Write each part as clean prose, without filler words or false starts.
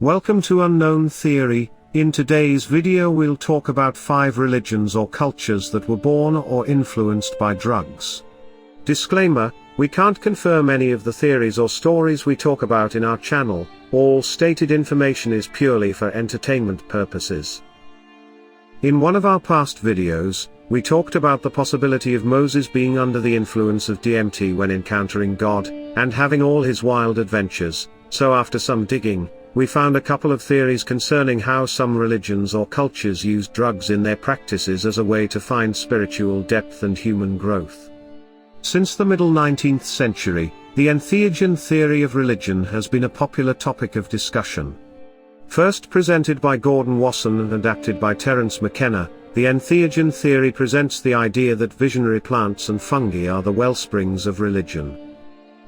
Welcome to Unknown Theory. In today's video we'll talk about 5 religions or cultures that were born or influenced by drugs. Disclaimer, we can't confirm any of the theories or stories we talk about in our channel. All stated information is purely for entertainment purposes. In one of our past videos, we talked about the possibility of Moses being under the influence of DMT when encountering God, and having all his wild adventures. So after some digging, we found a couple of theories concerning how some religions or cultures used drugs in their practices as a way to find spiritual depth and human growth. Since the middle 19th century, the entheogen theory of religion has been a popular topic of discussion. First presented by Gordon Wasson and adapted by Terence McKenna, the entheogen theory presents the idea that visionary plants and fungi are the wellsprings of religion.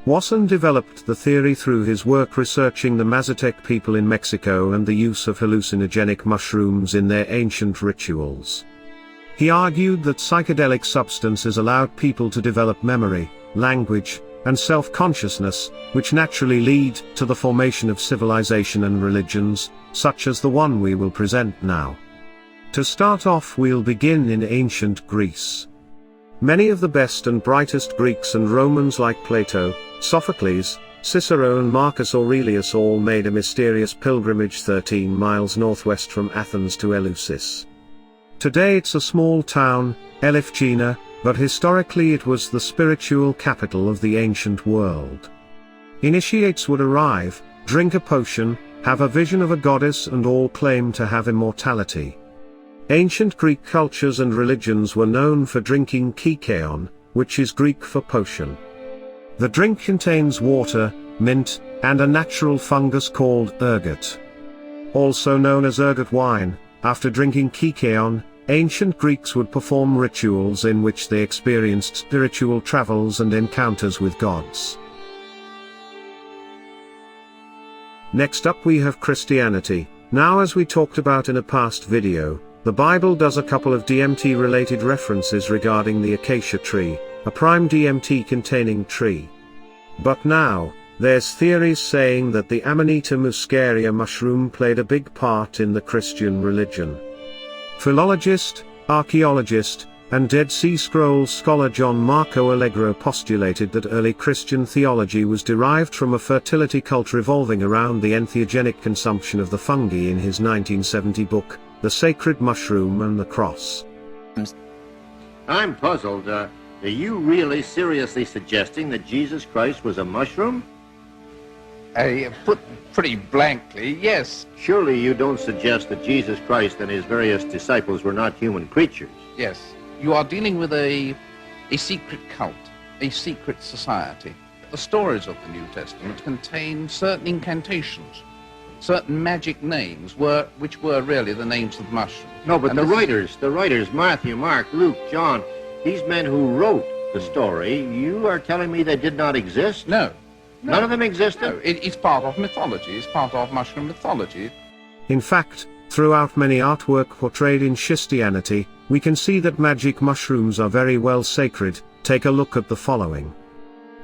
Wasson developed the theory through his work researching the Mazatec people in Mexico and the use of hallucinogenic mushrooms in their ancient rituals. He argued that psychedelic substances allowed people to develop memory, language, and self-consciousness, which naturally lead to the formation of civilization and religions, such as the one we will present now. To start off, we'll begin in ancient Greece. Many of the best and brightest Greeks and Romans like Plato, Sophocles, Cicero and Marcus Aurelius all made a mysterious pilgrimage 13 miles northwest from Athens to Eleusis. Today it's a small town, Elefgina, but historically it was the spiritual capital of the ancient world. Initiates would arrive, drink a potion, have a vision of a goddess, and all claim to have immortality. Ancient Greek cultures and religions were known for drinking kykeon, which is Greek for potion. The drink contains water, mint, and a natural fungus called ergot. Also known as ergot wine, after drinking kykeon, ancient Greeks would perform rituals in which they experienced spiritual travels and encounters with gods. Next up we have Christianity. Now, as we talked about in a past video, the Bible does a couple of DMT-related references regarding the acacia tree, a prime DMT-containing tree. But now, there's theories saying that the Amanita muscaria mushroom played a big part in the Christian religion. Philologist, archaeologist, and Dead Sea Scrolls scholar John Marco Allegro postulated that early Christian theology was derived from a fertility cult revolving around the entheogenic consumption of the fungi in his 1970 book, The Sacred Mushroom and the Cross. I'm puzzled. Are you really seriously suggesting that Jesus Christ was a mushroom? Put pretty blankly, yes. Surely you don't suggest that Jesus Christ and his various disciples were not human creatures. Yes. You are dealing with a secret cult, a secret society. The stories of the New Testament contain certain incantations, certain magic names, which were really the names of mushrooms. No, but the writers, Matthew, Mark, Luke, John, these men who wrote the story, you are telling me they did not exist? No. None of them existed? No, it's part of mythology, it's part of mushroom mythology. In fact, throughout many artwork portrayed in Christianity, we can see that magic mushrooms are very well sacred. Take a look at the following.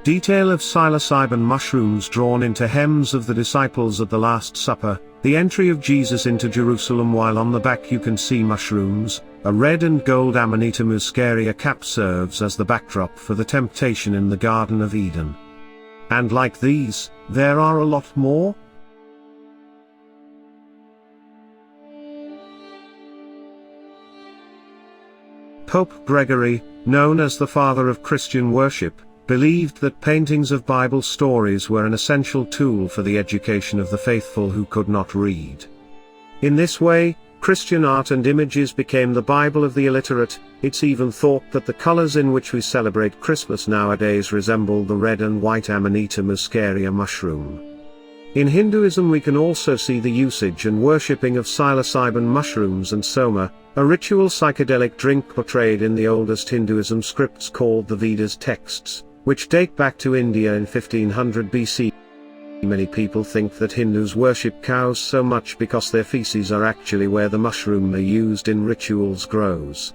Detail of psilocybin mushrooms drawn into hems of the disciples at the Last Supper, the entry of Jesus into Jerusalem, while on the back you can see mushrooms. A red and gold Amanita muscaria cap serves as the backdrop for the temptation in the Garden of Eden. And like these, there are a lot more. Pope Gregory, known as the father of Christian worship, believed that paintings of Bible stories were an essential tool for the education of the faithful who could not read. In this way, Christian art and images became the Bible of the illiterate. It's even thought that the colors in which we celebrate Christmas nowadays resemble the red and white Amanita muscaria mushroom. In Hinduism we can also see the usage and worshipping of psilocybin mushrooms and soma, a ritual psychedelic drink portrayed in the oldest Hinduism scripts called the Vedas texts, which date back to India in 1500 BC. Many people think that Hindus worship cows so much because their feces are actually where the mushroom they used in rituals grows.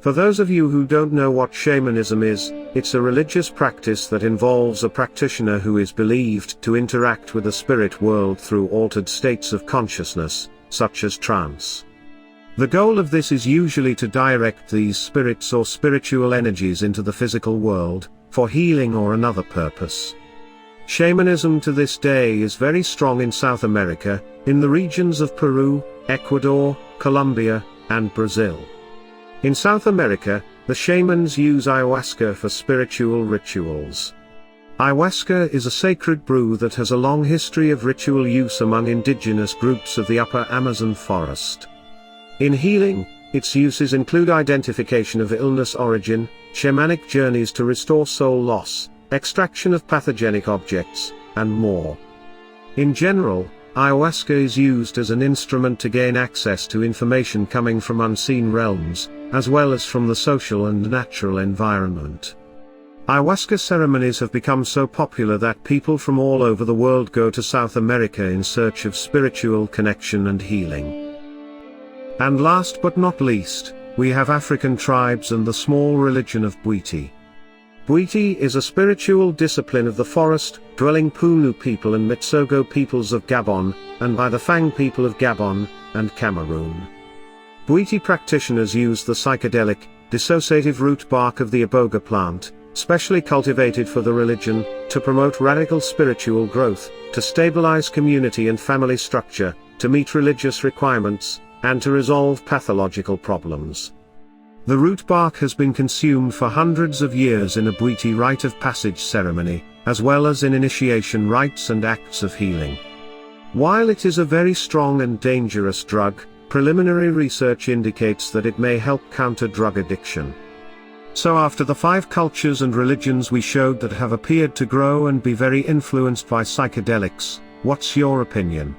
For those of you who don't know what shamanism is, it's a religious practice that involves a practitioner who is believed to interact with the spirit world through altered states of consciousness, such as trance. The goal of this is usually to direct these spirits or spiritual energies into the physical world, for healing or another purpose. Shamanism to this day is very strong in South America, in the regions of Peru, Ecuador, Colombia, and Brazil. In South America, the shamans use ayahuasca for spiritual rituals. Ayahuasca is a sacred brew that has a long history of ritual use among indigenous groups of the upper Amazon forest. In healing, its uses include identification of illness origin, shamanic journeys to restore soul loss, extraction of pathogenic objects, and more. In general, ayahuasca is used as an instrument to gain access to information coming from unseen realms, as well as from the social and natural environment. Ayahuasca ceremonies have become so popular that people from all over the world go to South America in search of spiritual connection and healing. And last but not least, we have African tribes and the small religion of Bhuti. Bhuti is a spiritual discipline of the forest-dwelling Punu people and Mitsogo peoples of Gabon, and by the Fang people of Gabon and Cameroon. Bhuti practitioners use the psychedelic, dissociative root bark of the iboga plant, specially cultivated for the religion, to promote radical spiritual growth, to stabilize community and family structure, to meet religious requirements, and to resolve pathological problems. The root bark has been consumed for hundreds of years in a Bhuti rite of passage ceremony, as well as in initiation rites and acts of healing. While it is a very strong and dangerous drug, preliminary research indicates that it may help counter drug addiction. So after the 5 cultures and religions we showed that have appeared to grow and be very influenced by psychedelics, what's your opinion?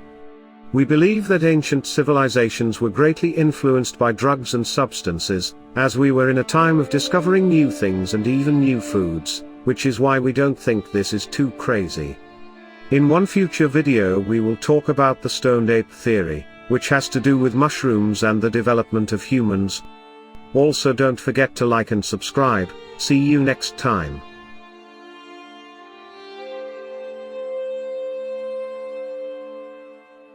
We believe that ancient civilizations were greatly influenced by drugs and substances, as we were in a time of discovering new things and even new foods, which is why we don't think this is too crazy. In one future video we will talk about the stoned ape theory, which has to do with mushrooms and the development of humans. Also don't forget to like and subscribe. See you next time.